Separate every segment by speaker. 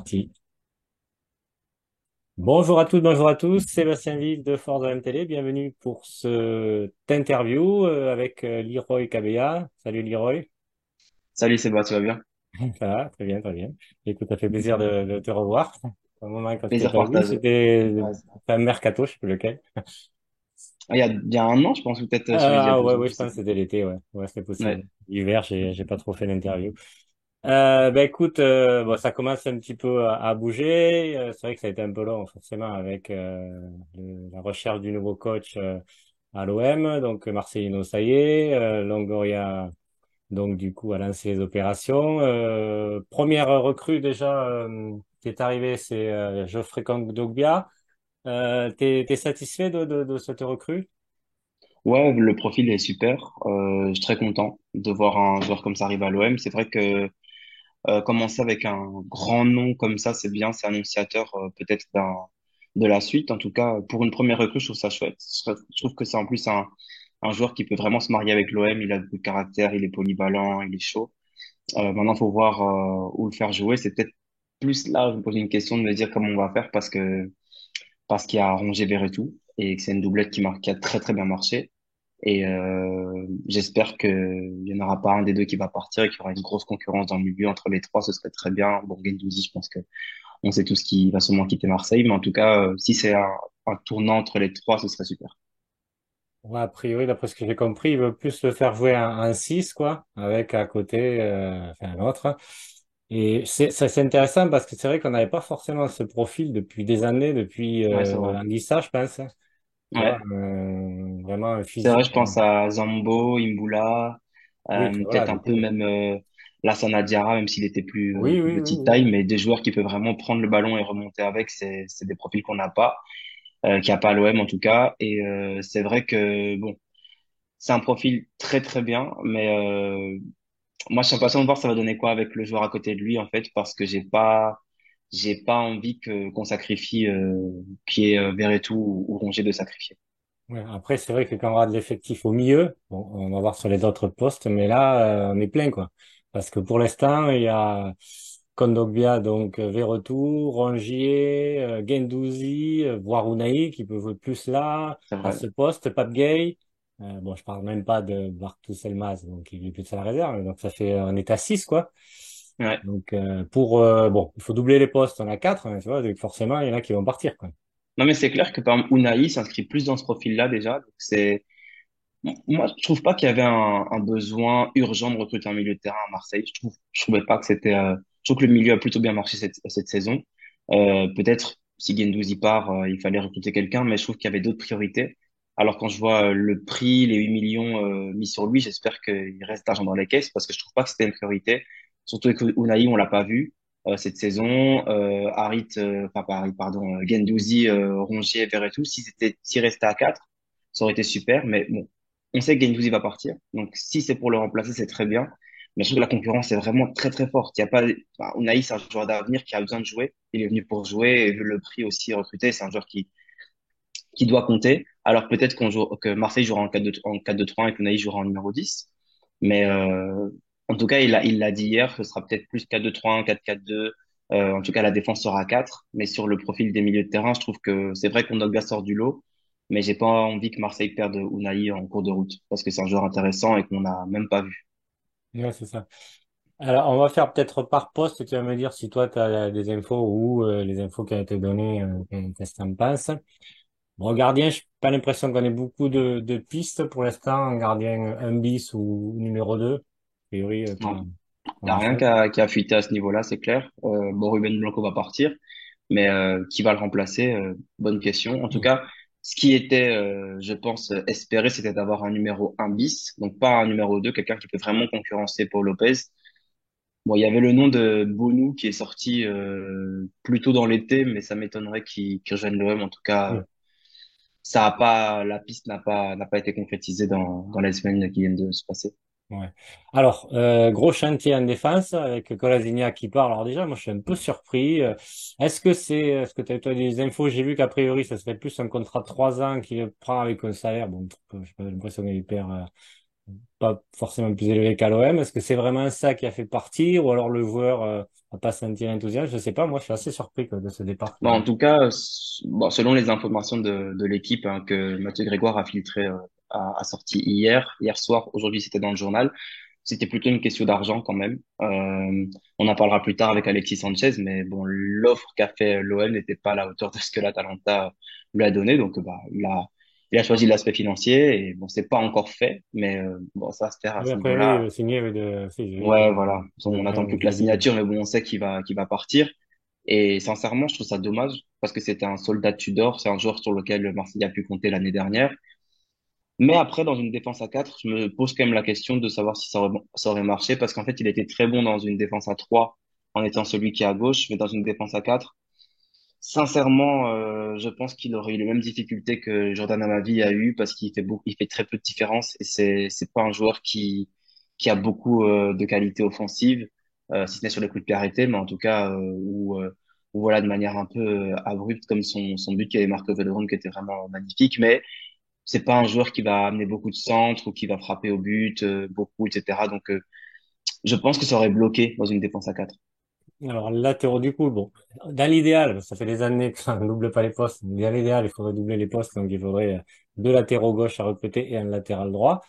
Speaker 1: parti. Bonjour à toutes, bonjour à tous. Sébastien Vive de Forza MTL. Bienvenue pour cette interview avec Leroy Cabella. Salut Leroy.
Speaker 2: Salut Sébastien, tu vas bien?
Speaker 1: Ça va, très bien, très bien. Écoute, ça fait plaisir de te revoir. Un moment quand je t'ai
Speaker 2: Plaisir
Speaker 1: pas vu,
Speaker 2: partagé.
Speaker 1: c'était
Speaker 2: Ouais, c'est vrai.
Speaker 1: un mercato, je sais plus lequel.
Speaker 2: Il y a un an, je pense, ou peut-être celui d'il y a
Speaker 1: Ouais,
Speaker 2: 2 ans,
Speaker 1: ouais,
Speaker 2: je
Speaker 1: je
Speaker 2: sais
Speaker 1: pense que
Speaker 2: plus.
Speaker 1: c'était l'été, ouais. Ouais, c'est possible.
Speaker 2: Ouais,
Speaker 1: L'hiver, j'ai pas trop fait l'interview. Écoute, bon, ça commence un petit peu à bouger. C'est vrai que ça a été un peu long, forcément, avec la recherche du nouveau coach à l'OM. Donc Marcelino, ça y est. Longoria, donc du coup, a lancé les opérations. Première recrue déjà qui est arrivée, c'est Geoffrey Kondogbia. T'es satisfait de cette recrue?
Speaker 2: ouais, le profil est super. Je suis très content de voir un joueur comme ça arriver à l'OM. C'est vrai que commencer avec un grand nom comme ça, c'est bien, c'est annonciateur peut-être de la suite. En tout cas, pour une première recrue, je trouve ça chouette. Je trouve que c'est en plus un joueur qui peut vraiment se marier avec l'OM. Il a beaucoup de caractère, il est polyvalent, il est chaud. Maintenant, faut voir où le faire jouer. C'est peut-être plus là, je me pose une question de me dire comment on va faire parce qu'il y a Rongier Verretou et que c'est une doublette qui a très très bien marché. Et j'espère qu'il y en aura pas un des deux qui va partir et qu'il y aura une grosse concurrence dans le milieu entre les trois. Ce serait très bien. Bon, Guendouzi, je pense que on sait tous qui va sûrement quitter Marseille, mais en tout cas, si c'est un tournant entre les trois, ce serait super.
Speaker 1: Ouais, a priori, d'après ce que j'ai compris, il veut plus le faire jouer en 6, quoi, avec à côté enfin, un autre. Et c'est intéressant parce que c'est vrai qu'on n'avait pas forcément ce profil depuis des années, depuis
Speaker 2: Ouais, c'est vrai.
Speaker 1: Anguissa, je pense. Tu vois,
Speaker 2: Ouais,
Speaker 1: vraiment un
Speaker 2: c'est vrai.
Speaker 1: physique.
Speaker 2: Je pense à Zambo, Imbula,
Speaker 1: Oui, voilà,
Speaker 2: peut-être un
Speaker 1: du
Speaker 2: peu
Speaker 1: coup.
Speaker 2: même Lassana Diarra, même s'il était
Speaker 1: Oui,
Speaker 2: plus
Speaker 1: oui, oui,
Speaker 2: petite
Speaker 1: oui.
Speaker 2: taille, mais des joueurs qui peuvent vraiment prendre le ballon et remonter avec, c'est des profils qu'on n'a pas, qu'il n'y a pas à l'OM en tout cas. Et c'est vrai que bon, c'est un profil très très bien, mais moi je suis impatient de voir ça va donner quoi avec le joueur à côté de lui en fait, parce que j'ai pas envie que qu'on sacrifie qui est Verretou ou Rongier de sacrifier.
Speaker 1: Ouais, après, c'est vrai que quand on aura de l'effectif au milieu, bon, on va voir sur les autres postes, mais là, on est plein, quoi. Parce que pour l'instant, il y a Kondogbia, donc Verretou, Rongier, Guendouzi, voire Unai, qui peut jouer plus là,
Speaker 2: C'est
Speaker 1: à
Speaker 2: vrai.
Speaker 1: ce poste, Pape Gay. Bon, je parle même pas de Bartous Elmaz, donc il est plus à la réserve. Donc ça fait, on est à 6, quoi.
Speaker 2: Ouais.
Speaker 1: Donc bon, il faut doubler les postes, on a 4, hein, tu vois, donc forcément, il y en a qui vont partir, quoi.
Speaker 2: Non mais c'est clair que par exemple Unai s'inscrit plus dans ce profil-là déjà. Donc c'est moi je trouve pas qu'il y avait un besoin urgent de recruter un milieu de terrain à Marseille. Je trouvais pas que c'était je trouve que le milieu a plutôt bien marché cette saison. Peut-être si Guendouzi part, il fallait recruter quelqu'un, mais je trouve qu'il y avait d'autres priorités. Alors quand je vois le prix, les 8 millions mis sur lui, j'espère qu'il reste d'argent dans les caisses parce que je trouve pas que c'était une priorité. Surtout que Unai, on l'a pas vu cette saison. Harit, enfin pas Harit, pardon, Guendouzi, Rongier, Verretou, s'il restait à 4, ça aurait été super. Mais bon, on sait que Guendouzi va partir, donc si c'est pour le remplacer, c'est très bien. Mais je trouve que la concurrence est vraiment très très forte. Il y a pas, enfin, Unai, c'est un joueur d'avenir qui a besoin de jouer. Il est venu pour jouer et vu le prix aussi recruté, c'est un joueur qui doit compter. Alors peut-être que Marseille jouera en 4-2-3 et que Unai jouera en numéro 10. Mais en tout cas, il l'a dit hier, ce sera peut-être plus 4-2-3-1, 4-4-2. En tout cas, la défense sera à 4. Mais sur le profil des milieux de terrain, je trouve que c'est vrai qu'on Kondogbia sort du lot. Mais j'ai pas envie que Marseille perde Unai en cours de route parce que c'est un joueur intéressant et qu'on n'a même pas vu.
Speaker 1: Ouais, c'est ça. Alors, on va faire peut-être par poste. Tu vas me dire si toi, tu as des infos ou les infos qui ont été données, qu'est-ce que t'en penses. Bon, gardien, je n'ai pas l'impression qu'on ait beaucoup de pistes pour l'instant. Gardien un bis ou numéro 2. A priori,
Speaker 2: Non,
Speaker 1: pas
Speaker 2: il n'y a rien
Speaker 1: grand-chose.
Speaker 2: qui a fuité à ce niveau-là, c'est clair. Bon, Ruben Blanco va partir, mais qui va le remplacer? Bonne question. En tout cas, ce qui était, je pense, espéré, c'était d'avoir un numéro un bis, donc pas un numéro 2, quelqu'un qui peut vraiment concurrencer Paul Lopez. Bon, il y avait le nom de Bonou qui est sorti plus tôt dans l'été, mais ça m'étonnerait qu'il rejoigne l'OM. En tout cas,
Speaker 1: Oui.
Speaker 2: la piste n'a pas été concrétisée dans les semaines qui viennent de se passer.
Speaker 1: Ouais. Alors, gros chantier en défense avec Colasinac qui part. Alors déjà, moi, je suis un peu surpris. Est-ce que tu as toi des infos? J'ai vu qu'a priori, ça serait plus un contrat de 3 ans qu'il prend avec un salaire. Bon, j'ai pas l'impression qu'il perd. pas forcément plus élevé qu'à l'OM. Est-ce que c'est vraiment ça qui a fait partir ou alors le joueur a pas senti l'enthousiasme? Je sais pas. Moi, je suis assez surpris quoi, de ce départ
Speaker 2: Bon, en
Speaker 1: finalement.
Speaker 2: tout cas, bon, selon les informations de l'équipe hein, que Mathieu Grégoire a filtré, a sorti hier soir, aujourd'hui c'était dans le journal, c'était plutôt une question d'argent quand même. On en parlera plus tard avec Alexis Sanchez, mais bon, l'offre qu'a fait l'OM n'était pas à la hauteur de ce que l'Atalanta lui a donné, donc bah il a choisi l'aspect financier et bon, c'est pas encore fait, mais bon, ça va se faire à
Speaker 1: Oui,
Speaker 2: ce
Speaker 1: après, oui,
Speaker 2: niveau-là.
Speaker 1: le signé avec de, si, j'ai vu
Speaker 2: Ouais, voilà.
Speaker 1: de
Speaker 2: On n'attend
Speaker 1: bien
Speaker 2: plus que la
Speaker 1: crédible.
Speaker 2: signature, mais bon, on sait qu'il va partir. Et sincèrement, je trouve ça dommage parce que c'était un soldat Tudor, c'est un joueur sur lequel le Marseille a pu compter l'année dernière. Mais après, dans une défense à 4, je me pose quand même la question de savoir si ça aurait marché parce qu'en fait, il était très bon dans une défense à 3 en étant celui qui est à gauche, mais dans une défense à 4, sincèrement, je pense qu'il aurait eu les mêmes difficultés que Jordan Amavi a eu parce il fait très peu de différence et c'est pas un joueur qui a beaucoup de qualité offensive, si ce n'est sur les coups de pied arrêtés, mais en tout cas ou voilà de manière un peu abrupte comme son but qui avait marqué au Vélodrome qui était vraiment magnifique, mais c'est pas un joueur qui va amener beaucoup de centres ou qui va frapper au but beaucoup, etc. Donc je pense que ça aurait bloqué dans une défense à 4.
Speaker 1: Alors, latéraux, du coup, bon, dans l'idéal, ça fait des années qu'on ne double pas les postes, mais dans l'idéal, il faudrait doubler les postes, donc il faudrait deux latéraux gauche à recruter et un latéral droit.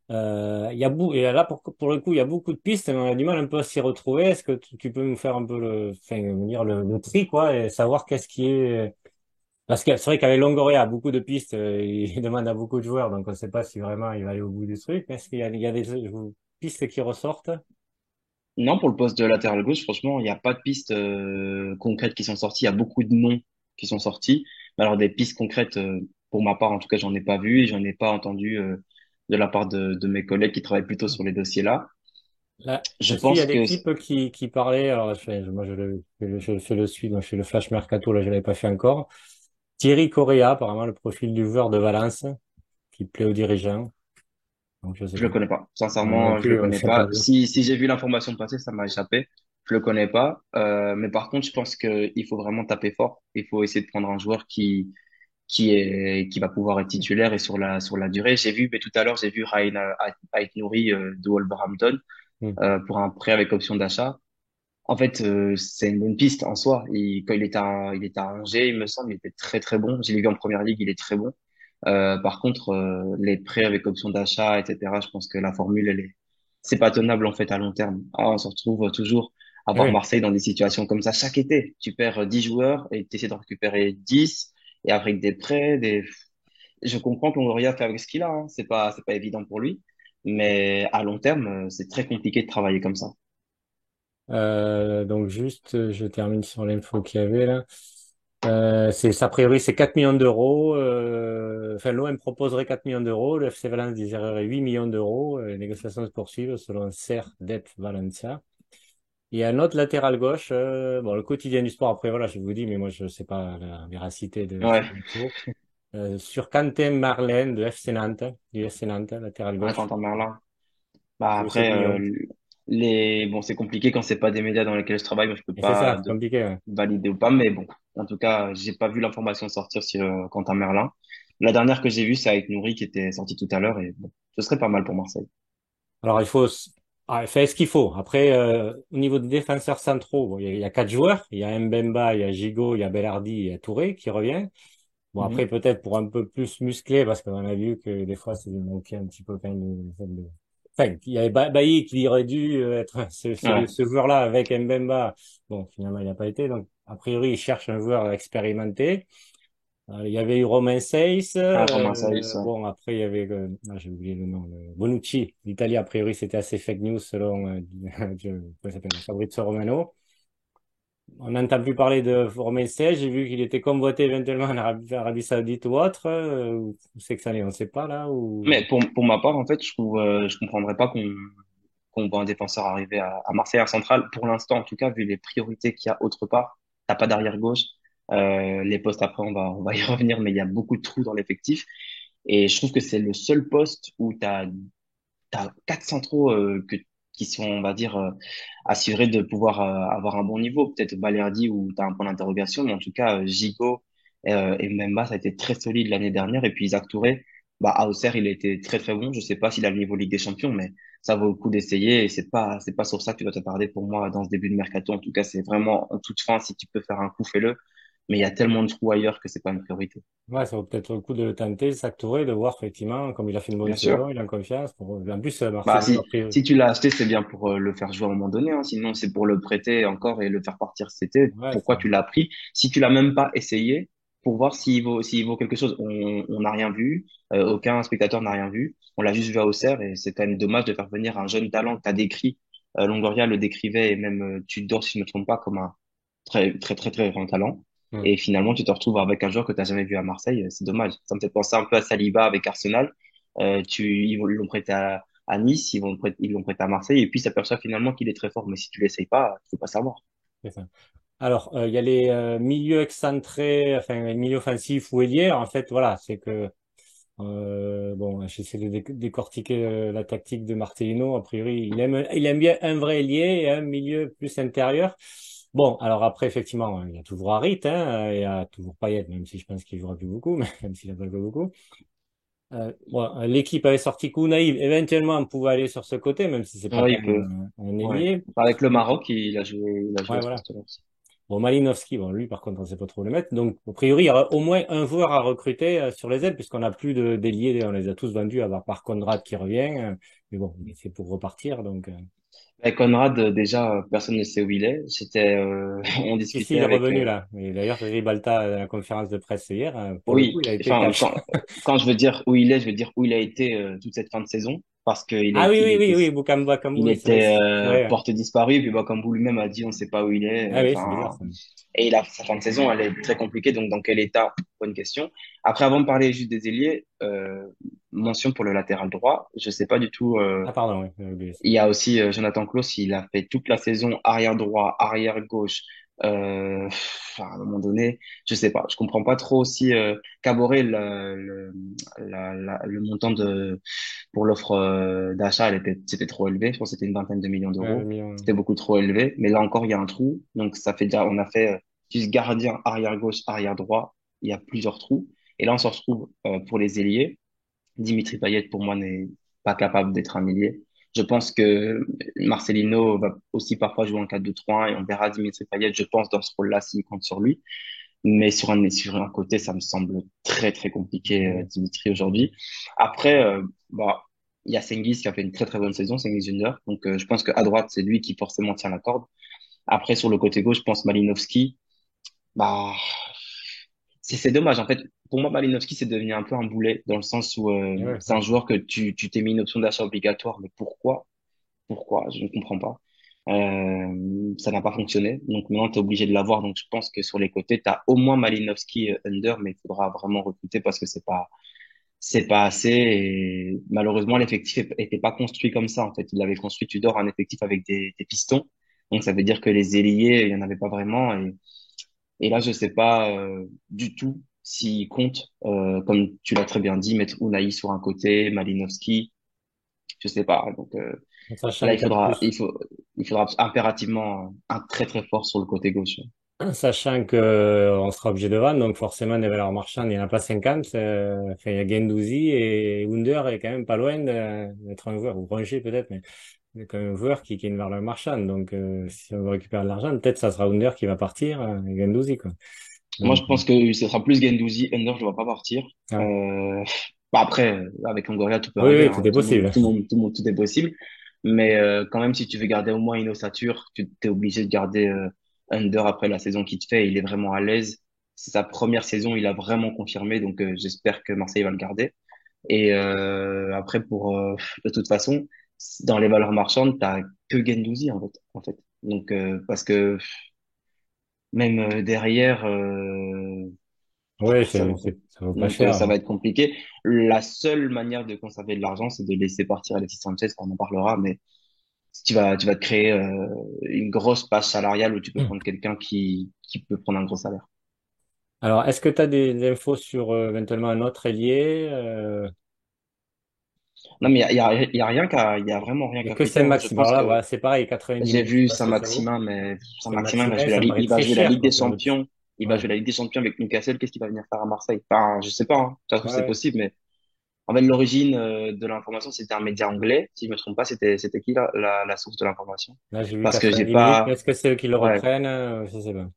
Speaker 1: Et là, pour le coup, il y a beaucoup de pistes, mais on a du mal un peu à s'y retrouver. Est-ce que tu peux nous faire un peu enfin, me dire le tri, quoi, et savoir qu'est-ce qui est, parce que c'est vrai qu'avec Longoria, beaucoup de pistes, il demande à beaucoup de joueurs, donc on ne sait pas si vraiment il va aller au bout du truc. Est-ce il y a des pistes qui ressortent?
Speaker 2: Non, pour le poste de latéral gauche, franchement, il n'y a pas de pistes concrètes qui sont sorties. Il y a beaucoup de noms qui sont sortis. Mais alors, des pistes concrètes, pour ma part, en tout cas, j'en ai pas vu et j'en ai pas entendu de la part de mes collègues qui travaillent plutôt sur les dossiers-là.
Speaker 1: Là,
Speaker 2: Je
Speaker 1: aussi, il y a
Speaker 2: pense
Speaker 1: des
Speaker 2: que,
Speaker 1: types qui parlaient, alors moi je fais le suis, donc je fais le Flash Mercato, là je l'avais pas fait encore. Thierry Correa, apparemment le profil du joueur de Valence, qui plaît aux dirigeants, donc je sais
Speaker 2: je le
Speaker 1: pas.
Speaker 2: connais pas.
Speaker 1: Moi non
Speaker 2: Sincèrement, je le
Speaker 1: plus,
Speaker 2: connais
Speaker 1: je l'ai pas
Speaker 2: pas.
Speaker 1: vu.
Speaker 2: Si j'ai vu l'information passer, ça m'a échappé. Je le connais pas. Mais par contre, je pense qu'il faut vraiment taper fort. Il faut essayer de prendre un joueur qui va pouvoir être titulaire et sur la durée. J'ai vu, mais tout à l'heure, j'ai vu Raïn Aït-Nouri de Wolverhampton
Speaker 1: Hmm.
Speaker 2: pour un prêt avec option d'achat. En fait, c'est une bonne piste en soi. Quand il était à Angers, il me semble, il était très très bon. Je l'ai vu en première ligue, il est très bon. Par contre, les prêts avec option d'achat, etc. Je pense que la formule, c'est pas tenable en fait à long terme. Ah, on se retrouve toujours à
Speaker 1: Ah
Speaker 2: voir
Speaker 1: oui.
Speaker 2: Marseille dans des situations comme ça chaque été. Tu perds 10 joueurs et tu essaies d'en récupérer 10 et avec des prêts, des. Je comprends que Longoria fait avec ce qu'il a. Hein. C'est pas évident pour lui, mais à long terme, c'est très compliqué de travailler comme ça.
Speaker 1: Donc juste, je termine sur l'info qu'il y avait là. A priori, c'est 4 millions d'euros. Enfin, l'OM proposerait 4 millions d'euros. Le FC Valence désirerait 8 millions d'euros. Les négociations se poursuivent selon Ser Dep Valencia. Il y a un autre latéral gauche. Bon, le quotidien du sport, après, voilà, je vous dis, mais moi, je ne sais pas la véracité de
Speaker 2: Ouais,
Speaker 1: cette info. Sur Quentin Marlène de FC Nantes, du FC Nantes, latéral
Speaker 2: ouais,
Speaker 1: gauche.
Speaker 2: Quentin Merlin. Bah
Speaker 1: C'est 7
Speaker 2: après,
Speaker 1: millions.
Speaker 2: bon, c'est compliqué quand c'est pas des médias dans lesquels je travaille, mais je peux
Speaker 1: Et c'est
Speaker 2: pas
Speaker 1: ça, c'est compliqué. Ouais.
Speaker 2: valider ou pas. Mais bon, en tout cas, j'ai pas vu l'information sortir sur Quentin Merlin. La dernière que j'ai vue, c'est avec Nouri qui était sorti tout à l'heure et bon, ce serait pas mal pour Marseille.
Speaker 1: Alors, faire ce qu'il faut. Après, au niveau des défenseurs centraux, bon, il y a quatre joueurs. Il y a Mbemba, il y a Gigot, il y a Bellardi, il y a Touré qui revient. Bon, après,
Speaker 2: Mhm.
Speaker 1: peut-être pour un peu plus musclé, parce qu'on a vu que des fois, c'est manquait un petit peu quand même Enfin, il y avait Bailly qui aurait dû être
Speaker 2: Ouais,
Speaker 1: ce joueur-là avec Mbemba. Bon, finalement, il n'a pas été. Donc, a priori, il cherche un joueur expérimenté. Il y avait eu Romain Seiss.
Speaker 2: ah, Romain Saïs, ouais.
Speaker 1: Bon, après, il y avait, j'ai oublié le nom, Bonucci. L'Italie, a priori, c'était assez fake news selon, comment il s'appelle, Fabrizio Romano. On n'entend plus parler de Romain Seiss. J'ai vu qu'il était convoité éventuellement en Arabie Saoudite ou autre. Où c'est que ça n'est, on ne sait pas là.
Speaker 2: Mais pour ma part, en fait, je comprendrais pas qu'on voit un défenseur arriver à Marseille à central. Pour l'instant, en tout cas, vu les priorités qu'il y a autre part, t'as pas d'arrière gauche. Les postes après, on va y revenir, mais il y a beaucoup de trous dans l'effectif. Et je trouve que c'est le seul poste où t'as quatre centraux qui sont, on va dire, assurés de pouvoir avoir un bon niveau. Peut-être Balerdi où t'as un point d'interrogation, mais en tout cas, Gigot et Mbemba, ça a été très solide l'année dernière. Et puis Isaac Touré, bah, à Auxerre, il a été très très bon. Je sais pas s'il a le niveau Ligue des Champions, mais ça vaut le coup d'essayer. Et c'est pas sur ça que tu dois t'attarder pour moi dans ce début de mercato. En tout cas, c'est vraiment en toute fin. Si tu peux faire un coup, fais-le. Mais il y a tellement de trous ailleurs que c'est pas une priorité.
Speaker 1: Ouais, ça vaut peut-être le coup de le tenter, Sac Touré, de voir effectivement, comme il a fait une bonne
Speaker 2: Bien sûr.
Speaker 1: saison, il est en confiance. En plus,
Speaker 2: Bah,
Speaker 1: Marcelino,
Speaker 2: si,
Speaker 1: a priori.
Speaker 2: si tu l'as acheté, c'est bien pour le faire jouer à un moment donné, hein. Sinon, c'est pour le prêter encore et le faire partir cet été.
Speaker 1: Ouais,
Speaker 2: Pourquoi tu l'as pris? Si tu l'as même pas essayé pour voir s'il vaut quelque chose. On n'a rien vu. Aucun spectateur n'a rien vu. On l'a juste vu à Auxerre et c'est quand même dommage de faire venir un jeune talent que tu as décrit. Longoria le décrivait et même Tudor, si je ne me trompe pas, comme un très, très, très, très grand talent.
Speaker 1: Hmm,
Speaker 2: Et finalement, tu te retrouves avec un joueur que tu n'as jamais vu à Marseille. C'est dommage. Ça me fait penser un peu à Saliba avec Arsenal. Ils l'ont prêté à Nice, ils l'ont prêté à Marseille, et puis s'aperçoit finalement qu'il est très fort. Mais si tu l'essayes pas, tu peux pas savoir.
Speaker 1: c'est ça. Alors, il y a les milieux excentrés, enfin, les milieux offensifs ou ailiers. En fait, voilà, c'est que, bon, j'essaie de décortiquer la tactique de Marcelino. A priori, il aime bien un vrai ailier et un milieu plus intérieur. Bon, alors après, effectivement, il y a toujours Harit, hein, il y a toujours Payet, même si je pense qu'il jouera plus beaucoup, mais même s'il a pas joué beaucoup. Bon, l'équipe avait sorti Kounaïf. Éventuellement, on pouvait aller sur ce côté, même si c'est pas
Speaker 2: Ouais,
Speaker 1: quand
Speaker 2: il peut.
Speaker 1: même un
Speaker 2: Ouais.
Speaker 1: ailier.
Speaker 2: Avec le
Speaker 1: Mais,
Speaker 2: Maroc, il a joué
Speaker 1: ouais,
Speaker 2: à ce
Speaker 1: voilà.
Speaker 2: poste-là aussi.
Speaker 1: Bon, Malinowski, bon, lui, par contre, on sait pas trop le mettre. Donc, a priori, il y aura au moins un joueur à recruter sur les ailes, puisqu'on n'a plus d'ailier. On les a tous vendus, à part Conrad qui revient. Mais bon, mais c'est pour repartir. Donc,
Speaker 2: Avec Conrad, déjà, personne ne sait où il est. On
Speaker 1: si,
Speaker 2: discutait
Speaker 1: il est
Speaker 2: avec,
Speaker 1: revenu là. Et d'ailleurs, Ribalta, à la conférence de presse hier, pour le coup,
Speaker 2: oui,
Speaker 1: il a été
Speaker 2: enfin,
Speaker 1: cash.
Speaker 2: quand je veux dire où il est, je veux dire où il a été toute cette fin de saison, parce
Speaker 1: Ah oui, oui, oui, oui, Boukamba Kambu,
Speaker 2: il
Speaker 1: oui, c'est vrai.
Speaker 2: était
Speaker 1: C'est vrai, ouais.
Speaker 2: porte disparu, et puis Bakambu lui-même a dit on ne sait pas où il est.
Speaker 1: Ah oui, c'est bizarre
Speaker 2: Enfin,
Speaker 1: ça.
Speaker 2: et sa fin de saison, elle est très compliquée. Donc, dans quel état? Bonne question. Après, avant de parler juste des ailiers, mention pour le latéral droit. Je sais pas du tout.
Speaker 1: Ah pardon, oui, j'ai oublié ça.
Speaker 2: Il y a aussi Jonathan Klaus, il a fait toute la saison arrière droit, arrière gauche. À un moment donné, je sais pas, je comprends pas trop aussi. Caboret, le montant pour l'offre d'achat, c'était trop élevé. Je pense que c'était une vingtaine de millions
Speaker 1: Ouais, le
Speaker 2: d'euros.
Speaker 1: million.
Speaker 2: C'était beaucoup trop élevé. Mais là encore, il y a un trou. Donc ça fait déjà, on a fait juste gardien arrière gauche, arrière droit. Il y a plusieurs trous. Et là, on se retrouve pour les ailiers. Dimitri Payet, pour moi, n'est pas capable d'être un ailier. Je pense que Marcelino va aussi parfois jouer en 4-2-3-1 et on verra Dimitri Payet, je pense, dans ce rôle-là s'il compte sur lui. Mais sur un côté, ça me semble très, très compliqué,
Speaker 1: Ouais.
Speaker 2: Dimitri, aujourd'hui. Après, bah, il y a Senghis qui a fait une très, très bonne saison, Senghis Junior. Donc, je pense qu'à droite, c'est lui qui forcément tient la corde. Après, sur le côté gauche, je pense Malinowski. Bah, c'est dommage. En fait, pour moi, Malinowski, c'est devenu un peu un boulet dans le sens où
Speaker 1: Et ouais,
Speaker 2: c'est un
Speaker 1: ouais.
Speaker 2: joueur que tu t'es mis une option d'achat obligatoire. Mais pourquoi? Pourquoi? Je ne comprends pas. Ça n'a pas fonctionné. Donc maintenant, tu es obligé de l'avoir. Donc je pense que sur les côtés, tu as au moins Malinowski under, mais il faudra vraiment recruter parce que c'est pas assez. Et malheureusement, l'effectif était pas construit comme ça. En fait, il avait construit Tudor un effectif avec des pistons. Donc ça veut dire que les ailiers, il y en avait pas vraiment. Et là, je sais pas du tout s'il compte, comme tu l'as très bien dit, mettre Unai sur un côté, Malinowski, je sais pas. Donc là,
Speaker 1: Sachant qu'en plus,
Speaker 2: il faudra impérativement un très très fort sur le côté gauche.
Speaker 1: Sachant que on sera obligé de vendre, donc forcément des valeurs marchandes, il n'y en a pas 50. Enfin, il y a Guendouzi et Under est quand même pas loin d'être un joueur, ou Rongier peut-être, mais il y a quand même un joueur qui est une valeur marchande. Donc si on veut récupérer de l'argent, peut-être ça sera Under qui va partir, et Guendouzi, quoi.
Speaker 2: Moi,
Speaker 1: Donc
Speaker 2: je pense que ce sera plus Guendouzi. Under, je ne vois pas partir.
Speaker 1: ouais.
Speaker 2: Bah après, avec Longoria, tout peut
Speaker 1: Oui,
Speaker 2: arriver.
Speaker 1: oui, tout
Speaker 2: Hein.
Speaker 1: est possible.
Speaker 2: Tout est possible. Mais quand même, si tu veux garder au moins une ossature, tu es obligé de garder Under après la saison qu'il te fait. Il est vraiment à l'aise. C'est sa première saison, il a vraiment confirmé. Donc, j'espère que Marseille va le garder. Et après, de toute façon, dans les valeurs marchandes, t'as que Guendouzi en fait. Donc, parce que même derrière,
Speaker 1: Oui,
Speaker 2: ça vaut,
Speaker 1: ça vaut pas cher,
Speaker 2: ça va
Speaker 1: hein.
Speaker 2: être compliqué. La seule manière de conserver de l'argent, c'est de laisser partir Alexis Sanchez, on en parlera, mais si tu vas te créer une grosse passe salariale où tu peux prendre quelqu'un qui peut prendre un gros salaire.
Speaker 1: Alors, est-ce que tu as des infos sur éventuellement un autre ailier?
Speaker 2: Non, mais il y a rien il y a vraiment rien
Speaker 1: Il n'y a
Speaker 2: qu'à
Speaker 1: que
Speaker 2: péter. Hein. Je
Speaker 1: Saint-Maximin.
Speaker 2: pense
Speaker 1: Alors là,
Speaker 2: que
Speaker 1: voilà, c'est pareil, 90
Speaker 2: j'ai
Speaker 1: millions, je sais
Speaker 2: vu
Speaker 1: pas ce que ça vaut.
Speaker 2: Saint-Maximin, mais Saint-Maximin,
Speaker 1: Saint-Maximin, ça me paraît
Speaker 2: Il va
Speaker 1: très
Speaker 2: jouer la
Speaker 1: cher,
Speaker 2: Ligue des
Speaker 1: quoi, pour le coup.
Speaker 2: Champions. Il va
Speaker 1: Ouais,
Speaker 2: jouer la Ligue des Champions avec Newcastle. Qu'est-ce qu'il va venir faire à Marseille? Enfin, je sais pas, hein. Ça se trouve, c'est
Speaker 1: ouais.
Speaker 2: possible, mais En fait, l'origine de l'information, c'était un média anglais. Si je me trompe pas, c'était qui la source de l'information?
Speaker 1: Là, j'ai vu
Speaker 2: Parce que j'ai
Speaker 1: 90 minutes.
Speaker 2: pas,
Speaker 1: Est-ce que c'est eux qui le
Speaker 2: ouais.
Speaker 1: reprennent? Je sais pas.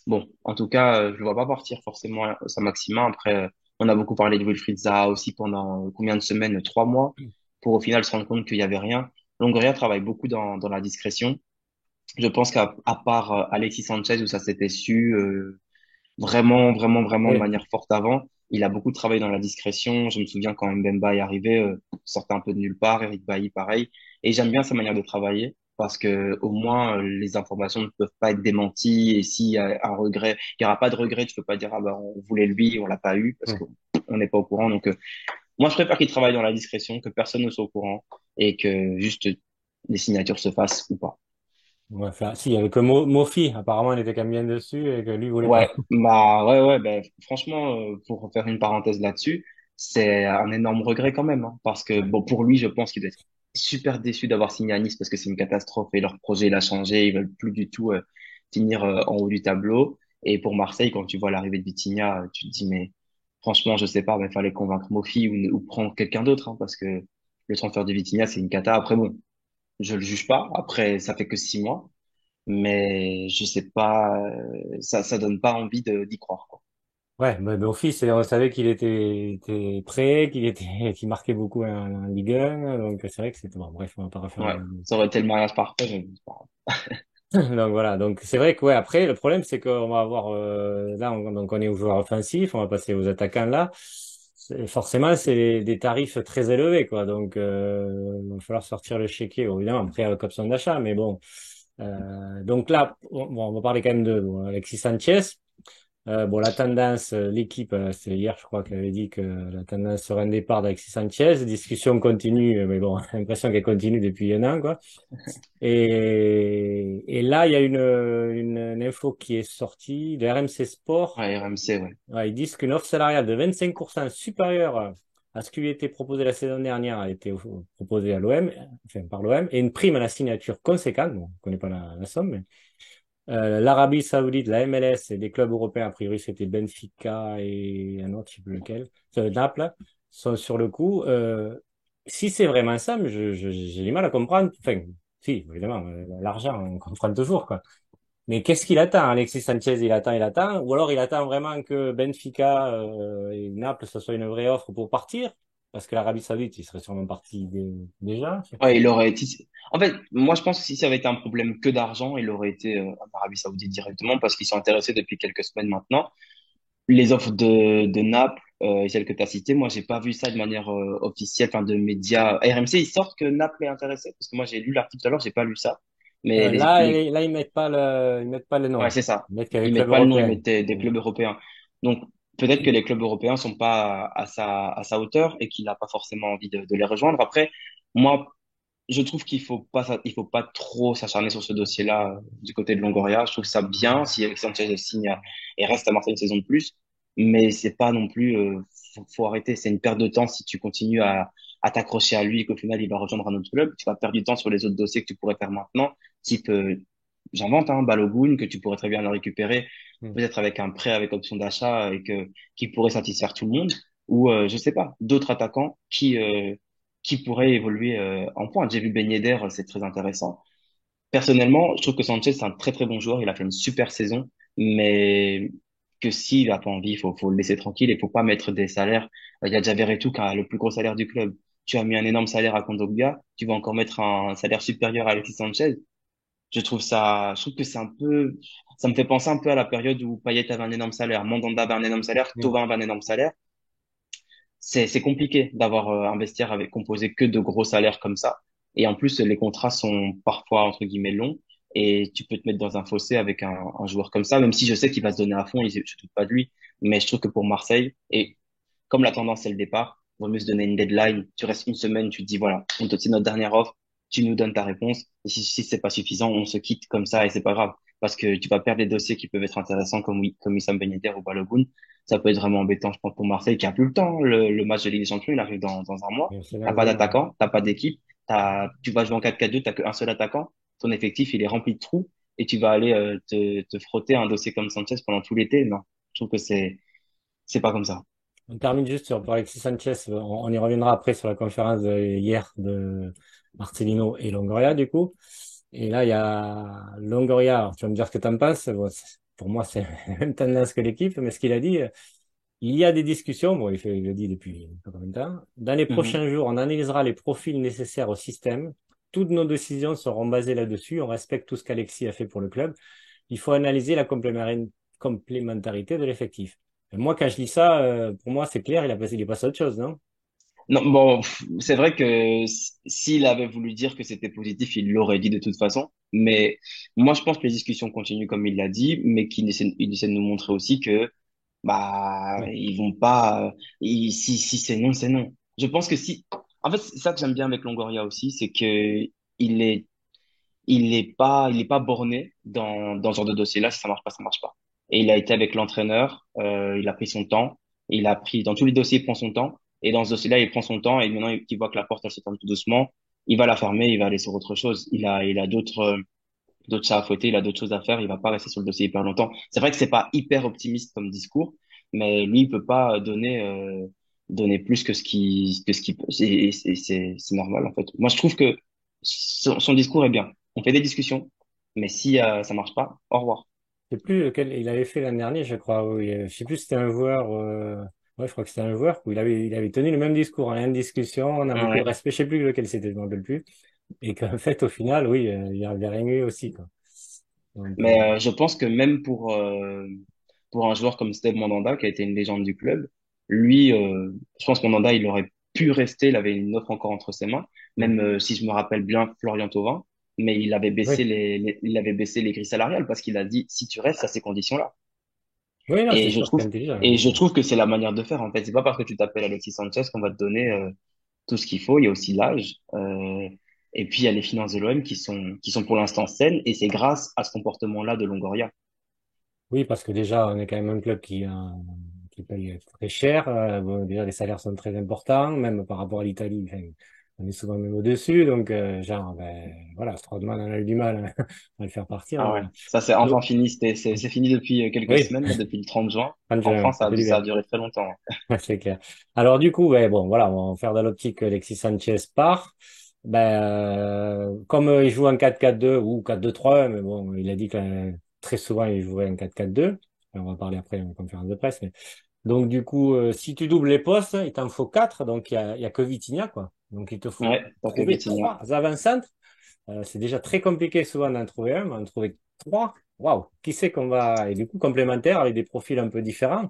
Speaker 2: Bon, en tout cas, je le vois pas partir forcément sa Maxima. Après, on a beaucoup parlé de Wilfried Zaha aussi pendant combien de semaines? 3 mois, pour au final se rendre compte qu'il y avait rien. Longoria travaille beaucoup dans la discrétion. Je pense à part Alexis Sanchez où ça s'était su vraiment, vraiment, vraiment de
Speaker 1: Oui.
Speaker 2: manière forte avant. Il a beaucoup travaillé dans la discrétion. Je me souviens quand Mbemba est arrivé, sortait un peu de nulle part. Eric Bailly, pareil. Et j'aime bien sa manière de travailler parce que au moins les informations ne peuvent pas être démenties. Et s'il y a un regret, il y aura pas de regret. Tu peux pas dire ah bah on voulait lui, on l'a pas eu parce
Speaker 1: Hmm.
Speaker 2: qu'on n'est pas au courant. Donc moi je préfère qu'il travaille dans la discrétion, que personne ne soit au courant et que juste les signatures se fassent ou pas.
Speaker 1: On va faire. Si, il y avait que Mofi. Apparemment, il était quand même bien dessus et que lui voulait pas.
Speaker 2: Ouais, bah ouais, ouais, ben franchement, pour faire une parenthèse là-dessus, c'est un énorme regret quand même, hein, parce que bon, pour lui, je pense qu'il doit être super déçu d'avoir signé à Nice parce que c'est une catastrophe et leur projet il a changé, ils veulent plus du tout finir en haut du tableau. Et pour Marseille, quand tu vois l'arrivée de Vitinha, tu te dis mais franchement, je sais pas, il fallait convaincre Mofi ou prendre quelqu'un d'autre, hein, parce que le transfert de Vitinha c'est une cata. Après bon, je le juge pas. Après, ça fait que 6 mois mais je sais pas, ça donne pas envie d'y croire, quoi.
Speaker 1: Ouais, mais Mofi, on savait qu'il était prêt, qu'il marquait beaucoup en Ligue 1. Donc, c'est vrai que c'était bon. Bref, on va pas refaire
Speaker 2: Ouais, ça aurait été le mariage parfait, mais c'est pas grave.
Speaker 1: Donc voilà, donc c'est vrai que ouais, après le problème c'est qu'on va avoir là donc on est aux joueurs offensifs, on va passer aux attaquants là. Forcément c'est des tarifs très élevés quoi, donc il va falloir sortir le chéquier bon, évidemment après avec option d'achat, mais bon. Donc là bon, on va parler quand même de bon, Alexis Sanchez. Bon, la tendance, l'équipe, c'est hier, je crois qu'elle avait dit que la tendance serait un départ d'Alexis Sanchez. Discussion continue, mais bon, j'ai l'impression qu'elle continue depuis un an, quoi. Et là, il y a une info qui est sortie de RMC Sport.
Speaker 2: Ouais, RMC, ouais.
Speaker 1: Ouais, ils disent qu'une offre salariale de 25% supérieure à ce qui lui était proposé la saison dernière a été proposée à l'OM, enfin par l'OM, et une prime à la signature conséquente. Bon, on ne connaît pas la somme, mais l'Arabie Saoudite, la MLS et des clubs européens, a priori c'était Benfica et un autre, je sais plus lequel, Naples, sont sur le coup. Si c'est vraiment ça, mais j'ai du mal à comprendre. Enfin, si, évidemment, l'argent, on comprend toujours, quoi. Mais qu'est-ce qu'il attend, Alexis Sanchez? Il attend, ou alors il attend vraiment que Benfica et Naples, ce soit une vraie offre pour partir, parce que l'Arabie Saoudite, il serait sûrement parti déjà. Je sais pas.
Speaker 2: Ouais, il aurait été. En fait, moi, je pense que si ça avait été un problème que d'argent, il aurait été en Arabie Saoudite directement parce qu'ils sont intéressés depuis quelques semaines maintenant. Les offres de Naples et celles que tu as citées, moi, j'ai pas vu ça de manière officielle, enfin, de médias. RMC, ils sortent que Naples est intéressé parce que moi, j'ai lu l'article tout à l'heure, j'ai pas lu ça. Mais
Speaker 1: Là, ils mettent pas le
Speaker 2: ouais,
Speaker 1: nom.
Speaker 2: c'est ça.
Speaker 1: Ils mettent qu'il y a les
Speaker 2: Ils
Speaker 1: clubs
Speaker 2: mettent pas le nom, ils
Speaker 1: européens.
Speaker 2: mettent des clubs européens. Donc, peut-être que les clubs européens sont pas à sa hauteur et qu'il n'a pas forcément envie de les rejoindre. Après, moi, je trouve il faut pas trop s'acharner sur ce dossier-là du côté de Longoria. Je trouve ça bien si Alexis Sanchez signe et reste à Marseille une saison de plus, mais c'est pas non plus, faut arrêter. C'est une perte de temps si tu continues à t'accrocher à lui et qu'au final il va rejoindre un autre club. Tu vas perdre du temps sur les autres dossiers que tu pourrais faire maintenant, type, j'invente, hein, Balogun, que tu pourrais très bien le récupérer,
Speaker 1: Hmm.
Speaker 2: peut-être avec un prêt avec option d'achat et qui pourrait satisfaire tout le monde, ou je sais pas, d'autres attaquants qui pourraient évoluer en pointe. J'ai vu Ben Yedder, c'est très intéressant. Personnellement, je trouve que Sanchez, c'est un très très bon joueur. Il a fait une super saison, mais que s'il a pas envie, faut le laisser tranquille et faut pas mettre des salaires. Il y a déjà Verretou qui a le plus gros salaire du club. Tu as mis un énorme salaire à Kondogbia, tu vas encore mettre un salaire supérieur à Alexis Sanchez. Je trouve que c'est un peu, ça me fait penser un peu à la période où Payet avait un énorme salaire, Mandanda avait un énorme salaire,
Speaker 1: Hmm.
Speaker 2: Thauvin avait un énorme salaire. C'est compliqué d'avoir un vestiaire avec composé que de gros salaires comme ça. Et en plus, les contrats sont parfois, entre guillemets, longs. Et tu peux te mettre dans un fossé avec un joueur comme ça, même si je sais qu'il va se donner à fond, je doute pas de lui. Mais je trouve que pour Marseille, et comme la tendance c'est le départ, il vaut mieux se donner une deadline. Tu restes une semaine, tu te dis, voilà, c'est notre dernière offre, tu nous donnes ta réponse. Et si c'est pas suffisant, on se quitte comme ça et c'est pas grave. Parce que tu vas perdre des dossiers qui peuvent être intéressants comme Wissam Ben Yedder ou Balogun. Ça peut être vraiment embêtant, je pense, pour Marseille qui a plus le temps. Le match de Ligue des Champions, il arrive dans un mois.
Speaker 1: Et c'est
Speaker 2: T'as
Speaker 1: dans
Speaker 2: pas
Speaker 1: un mois.
Speaker 2: d'attaquant, t'as pas d'équipe, tu vas jouer en 4-4-2, t'as qu'un seul attaquant. Ton effectif, il est rempli de trous et tu vas aller te frotter un dossier comme Sanchez pendant tout l'été. Non, je trouve que c'est pas comme ça.
Speaker 1: On termine juste sur Alexis Sanchez. On y reviendra après sur la conférence hier de Marcelino et Longoria, du coup. Et là, il y a Longoria. Alors, tu vas me dire ce que tu en penses. Bon, pour moi, c'est la même tendance que l'équipe, mais ce qu'il a dit, il y a des discussions. Bon, il le dit depuis pas combien de temps. Dans les
Speaker 2: Mhm.
Speaker 1: prochains jours, on analysera les profils nécessaires au système. Toutes nos décisions seront basées là-dessus. On respecte tout ce qu'Alexis a fait pour le club. Il faut analyser la complémentarité de l'effectif. Et moi, quand je lis ça, pour moi, c'est clair, il est passé à autre chose, non?
Speaker 2: Non, bon, c'est vrai que s'il avait voulu dire que c'était positif, il l'aurait dit de toute façon. Mais moi, je pense que les discussions continuent comme il l'a dit, mais il essaie de nous montrer aussi que bah
Speaker 1: Oui.
Speaker 2: ils vont pas. Si c'est non, c'est non. Je pense que si. En fait, c'est ça que j'aime bien avec Longoria aussi, c'est que il est il est pas borné dans ce genre de dossier-là. Si ça marche pas, ça marche pas. Et il a été avec l'entraîneur, il a pris son temps. Il a pris, dans tous les dossiers, il prend son temps. Et dans ce dossier-là, il prend son temps. Et maintenant, il voit que la porte, elle se ferme tout doucement. Il va la fermer, il va aller sur autre chose. Il a d'autres chats à fouetter, il a d'autres choses à faire. Il va pas rester sur le dossier hyper longtemps. C'est vrai que c'est pas hyper optimiste comme discours, mais lui, il peut pas donner plus que ce qu'il peut. C'est normal, en fait. Moi, je trouve que son discours est bien. On fait des discussions, mais si ça marche pas, au revoir.
Speaker 1: Je sais plus lequel il avait fait l'an dernier, je crois. Oui. Je sais plus si c'était un joueur. Ouais, je crois que c'était un joueur où il avait tenu le même discours, hein, une discussion, on a beaucoup de
Speaker 2: Ouais.
Speaker 1: respect. Je sais plus lequel c'était, je me rappelle plus. Et qu'en fait, au final, oui, il y avait rien eu aussi, quoi. Donc,
Speaker 2: Mais je pense que même pour un joueur comme Steve Mandanda, qui a été une légende du club, lui, je pense que Mandanda, il aurait pu rester, il avait une offre encore entre ses mains,
Speaker 1: mm.
Speaker 2: même si je me rappelle bien Florian Thauvin, mais
Speaker 1: Oui,
Speaker 2: il avait baissé les grilles salariales parce qu'il a dit, si tu restes à ces conditions-là.
Speaker 1: oui, non, c'est
Speaker 2: Et je
Speaker 1: sûr, c'est
Speaker 2: trouve,
Speaker 1: intelligent,
Speaker 2: et je
Speaker 1: intelligent.
Speaker 2: trouve que c'est la manière de faire, en fait. C'est pas parce que tu t'appelles Alexis Sanchez qu'on va te donner tout ce qu'il faut. Il y a aussi l'âge. Et puis, il y a les finances de l'OM qui sont pour l'instant saines. Et c'est grâce à ce comportement-là de Longoria.
Speaker 1: Oui, parce que déjà, on est quand même un club qui paye très cher. Bon, déjà, les salaires sont très importants, même par rapport à l'Italie. Enfin, on est souvent même au-dessus. Donc, genre, ben, voilà, Strootman, on a eu du mal à le faire partir.
Speaker 2: Ah
Speaker 1: Donc,
Speaker 2: ouais.
Speaker 1: voilà.
Speaker 2: Ça, c'est enfin
Speaker 1: Donc,
Speaker 2: fini. C'est fini depuis quelques
Speaker 1: oui,
Speaker 2: semaines, là, depuis le 30 juin.
Speaker 1: quand
Speaker 2: Enfin,
Speaker 1: ça fait du
Speaker 2: ça a
Speaker 1: bien.
Speaker 2: duré très longtemps.
Speaker 1: C'est clair. Alors, du coup, ben, bon, voilà, on va faire dans l'optique que Alexis Sanchez part. Ben, comme il joue en 4-4-2 ou 4-2-3, mais bon, il a dit que très souvent, il jouait en 4-4-2. On va parler après en conférence de presse. Donc, du coup, si tu doubles les postes, il t'en faut quatre. Donc, il y a que Vitinha, quoi. Donc, il te faut
Speaker 2: Ouais, pas que
Speaker 1: trouver
Speaker 2: Vitinha.
Speaker 1: trois avant-centres. C'est déjà très compliqué souvent d'en trouver un, mais en trouver trois. Waouh! Qui c'est qu'on va. Et du coup, complémentaires avec des profils un peu différents.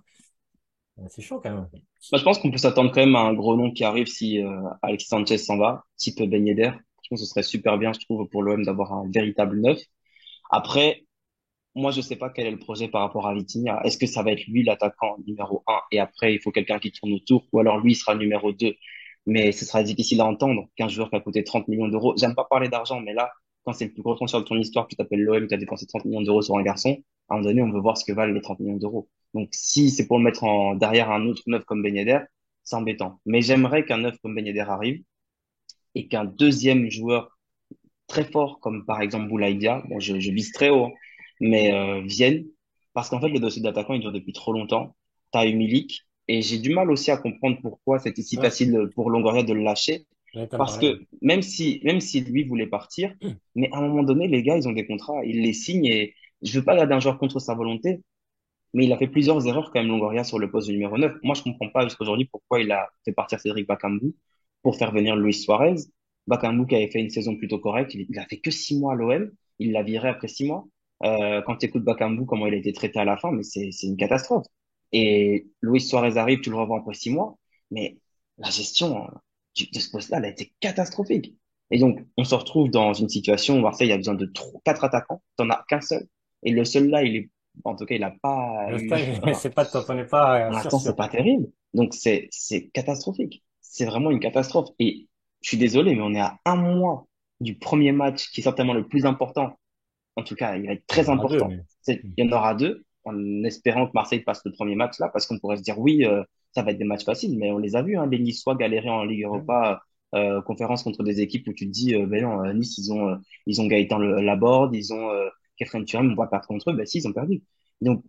Speaker 1: C'est chaud quand même.
Speaker 2: Moi, je pense qu'on peut s'attendre quand même à un gros nom qui arrive si Alexis Sanchez s'en va, type Ben Yedder. Je pense que ce serait super bien, je trouve, pour l'OM d'avoir un véritable neuf. Après, moi, je sais pas quel est le projet par rapport à Vitinha. Est-ce que ça va être lui l'attaquant numéro un et après il faut quelqu'un qui tourne autour ou alors lui il sera numéro 2. Mais ce sera difficile à entendre qu'un joueur qui a coûté 30 millions d'euros. J'aime pas parler d'argent, mais là, quand c'est le plus gros transfert de ton histoire, tu t'appelles l'OM, tu as dépensé 30 millions d'euros sur un garçon, à un moment donné, on veut voir ce que valent les 30 millions d'euros. Donc si c'est pour le mettre derrière un autre neuf comme Ben Yedder, c'est embêtant. Mais j'aimerais qu'un neuf comme Ben Yedder arrive et qu'un deuxième joueur très forts, comme par exemple Boulaïdia, bon, je vise très haut, hein, mais viennent, parce qu'en fait, le dossier d'attaquant, il dure depuis trop longtemps. T'as eu Milik, et j'ai du mal aussi à comprendre pourquoi c'était si
Speaker 1: Ouais,
Speaker 2: facile pour Longoria de le lâcher,
Speaker 1: j'allais t'en
Speaker 2: parce
Speaker 1: parler.
Speaker 2: que même si lui voulait partir,
Speaker 1: Ouais.
Speaker 2: mais à un moment donné, les gars, ils ont des contrats, ils les signent, et je veux pas garder un joueur contre sa volonté, mais il a fait plusieurs erreurs quand même, Longoria, sur le poste de numéro 9. Moi, je comprends pas jusqu'à aujourd'hui pourquoi il a fait partir Cédric Bakambu pour faire venir Luis Suarez. Bakambu qui avait fait une saison plutôt correcte, il a fait que 6 mois à l'OM, il l'a viré après 6 mois. Quand tu écoutes Bakambu, comment il a été traité à la fin, mais c'est une catastrophe. Et Luis Suarez arrive, tu le revois après 6 mois, mais la gestion de ce poste-là, elle a été catastrophique. Et donc, on se retrouve dans une situation où Marseille a besoin de quatre attaquants, t'en as qu'un seul. Et le seul là, il est en tout cas, il n'a pas
Speaker 1: Pour
Speaker 2: eu.
Speaker 1: l'instant, c'est pas top, on n'est pas
Speaker 2: Pour
Speaker 1: sûr
Speaker 2: l'instant, c'est
Speaker 1: sûr.
Speaker 2: pas terrible. Donc, c'est catastrophique. C'est vraiment une catastrophe. Et je suis désolé, mais on est à un mois du premier match qui est certainement le plus important. En tout cas, il va être
Speaker 1: Il y en
Speaker 2: très
Speaker 1: aura deux,
Speaker 2: important.
Speaker 1: mais.
Speaker 2: Il y en aura deux, en espérant que Marseille passe le premier match là, parce qu'on pourrait se dire oui, ça va être des matchs faciles, mais on les a vus, hein, les Niçois galérer en Ligue Europa, conférence contre des équipes où tu te dis, ben non, Nice, ils ont Gaëtan Laborde, ils ont Kefren Turam, on va perdre contre eux, ben si, ils ont perdu. Donc,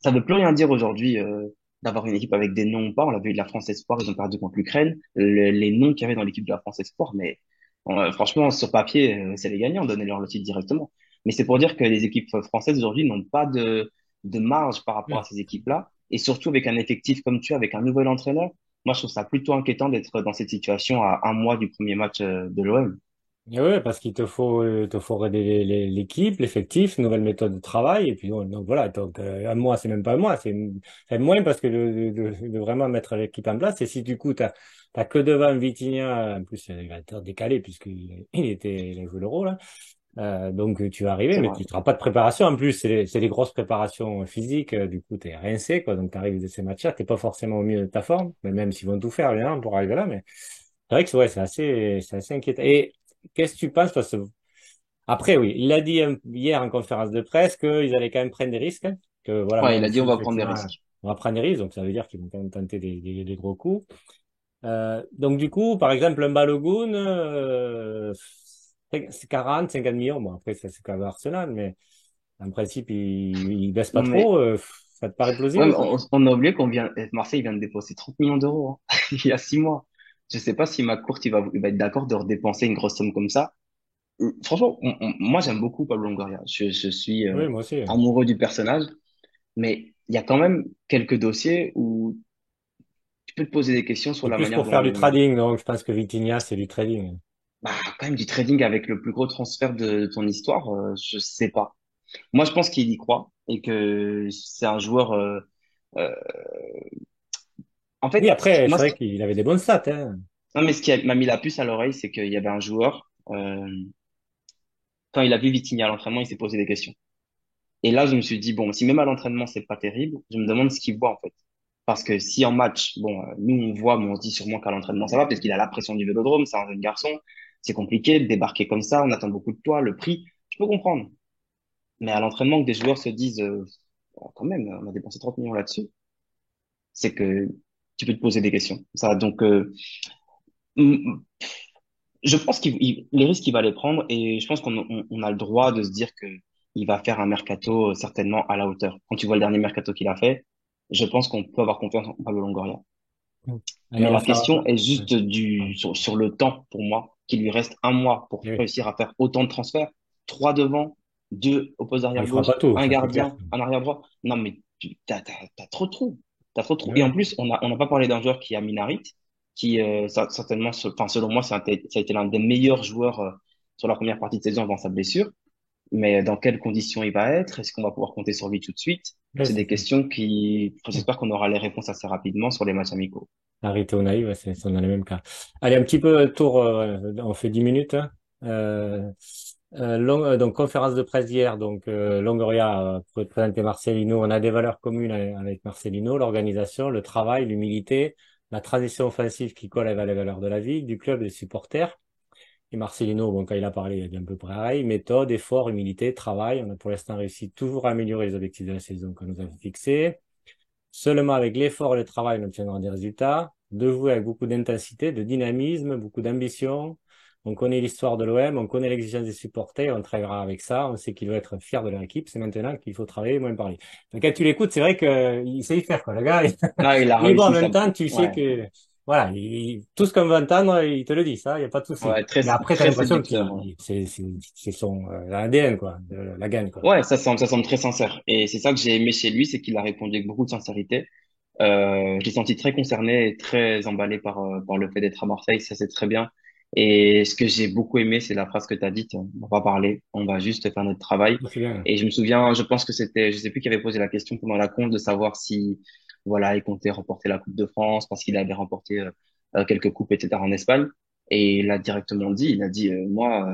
Speaker 2: ça veut plus rien dire aujourd'hui. d'avoir une équipe avec des noms ou pas. On l'a vu de la France Espoir, ils ont perdu contre l'Ukraine. Les noms qu'il y avait dans l'équipe de la France Espoir, mais franchement, sur papier, c'est les gagnants, donnez-leur le titre directement. Mais c'est pour dire que les équipes françaises aujourd'hui n'ont pas de marge par rapport à
Speaker 1: Ouais.
Speaker 2: ces équipes-là. Et surtout avec un effectif comme tu as, avec un nouvel entraîneur, moi je trouve ça plutôt inquiétant d'être dans cette situation à un mois du premier match de l'OM.
Speaker 1: Et ouais, parce qu'il te faut aider l'équipe, l'effectif, nouvelle méthode de travail, et puis donc voilà, donc un mois, c'est même pas un mois, c'est moins parce que de vraiment mettre l'équipe en place, et si du coup t'as que devant Vitinha, en plus il va être décalé puisqu'il a joué le rôle, hein. Donc tu vas arriver,
Speaker 2: C'est
Speaker 1: mais
Speaker 2: vrai.
Speaker 1: tu n'auras pas de préparation en plus, c'est les grosses préparations physiques, du coup t'es rincé, quoi, donc t'arrives de ces matchs-là, t'es pas forcément au mieux de ta forme, mais même s'ils vont tout faire, bien, pour arriver là, mais c'est vrai que ouais, c'est assez inquiétant. Et qu'est-ce que tu penses? Parce que après, oui, il a dit hier en conférence de presse qu'ils allaient quand même prendre des risques, hein, que voilà,
Speaker 2: Ouais, il
Speaker 1: même
Speaker 2: a dit on
Speaker 1: si
Speaker 2: va prendre des
Speaker 1: effectivement
Speaker 2: risques.
Speaker 1: on va prendre des risques, donc ça veut dire qu'ils vont quand même tenter des gros coups. Donc du coup, par exemple, un Balogun, c'est 40, 50 millions. Bon, après, ça c'est quand même Arsenal, mais en principe, il baisse pas
Speaker 2: Non mais,
Speaker 1: trop. Ça te paraît
Speaker 2: ouais,
Speaker 1: plausible,
Speaker 2: mais
Speaker 1: toi?
Speaker 2: on a oublié Marseille vient de dépenser 30 millions d'euros hein, il y a 6 mois. Je sais pas si McCourt il va être d'accord de redépenser une grosse somme comme ça. Franchement, moi j'aime beaucoup Pablo Longoria. Je suis
Speaker 1: Oui, moi aussi.
Speaker 2: amoureux du personnage, mais il y a quand même quelques dossiers où tu peux te poser des questions sur
Speaker 1: C'est
Speaker 2: la
Speaker 1: plus
Speaker 2: manière
Speaker 1: pour faire du
Speaker 2: dont,
Speaker 1: trading, donc je pense que Vitinha, c'est du trading.
Speaker 2: bah, quand même du trading avec le plus gros transfert de ton histoire, je sais pas. Moi, je pense qu'il y croit et que c'est un joueur. Euh, en
Speaker 1: Oui,
Speaker 2: fait,
Speaker 1: après,
Speaker 2: moi,
Speaker 1: c'est vrai qu'il avait des bonnes stats, hein.
Speaker 2: non, mais ce m'a mis la puce à l'oreille, c'est qu'il y avait un joueur. Quand il a vu Vitinha à l'entraînement, il s'est posé des questions. Et là, je me suis dit bon, si même à l'entraînement c'est pas terrible, je me demande ce qu'il voit en fait. Parce que si en match, bon, nous on voit, mais on se dit sûrement qu'à l'entraînement ça va, parce qu'il a la pression du vélodrome, c'est un jeune garçon, c'est compliqué de débarquer comme ça, on attend beaucoup de toi, le prix, je peux comprendre. Mais à l'entraînement, que des joueurs se disent, oh, quand même, on a dépensé 30 millions là-dessus, c'est que tu peux te poser des questions. Ça, donc, mm, je pense les risques qu'il va les prendre et je pense on a le droit de se dire que il va faire un mercato certainement à la hauteur. Quand tu vois le dernier mercato qu'il a fait, je pense qu'on peut avoir confiance en Pablo Longoria.
Speaker 1: Mm. Allez,
Speaker 2: Mais
Speaker 1: on va
Speaker 2: la
Speaker 1: faire.
Speaker 2: question est
Speaker 1: Ouais.
Speaker 2: juste sur le temps pour moi, qu'il lui reste un mois pour
Speaker 1: Eh oui.
Speaker 2: réussir à faire autant de transferts, trois devant, deux au poste
Speaker 1: Bon,
Speaker 2: arrière
Speaker 1: il fera
Speaker 2: gauche,
Speaker 1: pas tout,
Speaker 2: un
Speaker 1: ça c'est clair.
Speaker 2: gardien, un arrière droit. Non, mais t'as trop de trous. T'as trop de trous. Et en
Speaker 1: Ouais.
Speaker 2: plus, on n'a pas parlé d'un joueur qui a Minarit, qui, certainement, enfin, selon moi, ça a été l'un des meilleurs joueurs, sur la première partie de saison avant sa blessure. Mais dans quelles conditions il va être? Est-ce qu'on va pouvoir compter sur lui tout de suite?
Speaker 1: Ouais,
Speaker 2: C'est
Speaker 1: c'est
Speaker 2: des
Speaker 1: ça.
Speaker 2: questions qui, enfin, j'espère qu'on aura les réponses assez rapidement sur les matchs amicaux.
Speaker 1: Arrêté au naïf, ouais, c'est dans le même cas. Allez, un petit peu tour, on fait 10 minutes, hein. Euh, donc, conférence de presse d'hier, donc Longoria pour présenter Marcelino. On a des valeurs communes avec Marcelino, l'organisation, le travail, l'humilité, la transition offensive qui colle avec les valeurs de la vie, du club et des supporters. Et Marcelino, bon, quand il a parlé, il a dit un peu pareil. Méthode, effort, humilité, travail. On a pour l'instant réussi toujours à améliorer les objectifs de la saison qu'on nous avait fixés. Seulement avec l'effort et le travail, on obtiendra des résultats. De jouer avec beaucoup d'intensité, de dynamisme, beaucoup d'ambition. On connaît l'histoire de l'OM, on connaît l'exigence des supporters, on travaillera avec ça. On sait qu'il doit être fier de leur équipe. C'est maintenant qu'il faut travailler, moins parler. Donc, quand tu l'écoutes, c'est vrai qu'il sait y faire, quoi. Le gars,
Speaker 2: Ah, il a
Speaker 1: il est bon en
Speaker 2: réussi ça.
Speaker 1: même temps, tu sais
Speaker 2: Ouais.
Speaker 1: que, voilà, tout ce qu'on veut entendre, il te le dit, ça, il n'y a pas de souci.
Speaker 2: Ouais, très,
Speaker 1: Mais après, t'as
Speaker 2: très
Speaker 1: l'impression
Speaker 2: séducteur. Ouais,
Speaker 1: c'est son ADN, quoi, de la gagne, quoi.
Speaker 2: ouais, ça semble très sincère. Et c'est ça que j'ai aimé chez lui, c'est qu'il a répondu avec beaucoup de sincérité. Je l'ai senti très concerné et très emballé par le fait d'être à Marseille, ça c'est très bien. Et ce que j'ai beaucoup aimé, c'est la phrase que tu as dite, on va pas parler, on va juste faire notre travail.
Speaker 1: C'est bien.
Speaker 2: Et je me souviens, je pense que c'était, je sais plus qui avait posé la question pendant la conf de savoir si, voilà, il comptait remporter la Coupe de France parce qu'il avait remporté quelques coupes, etc. en Espagne. Et il a directement dit, il a dit, moi,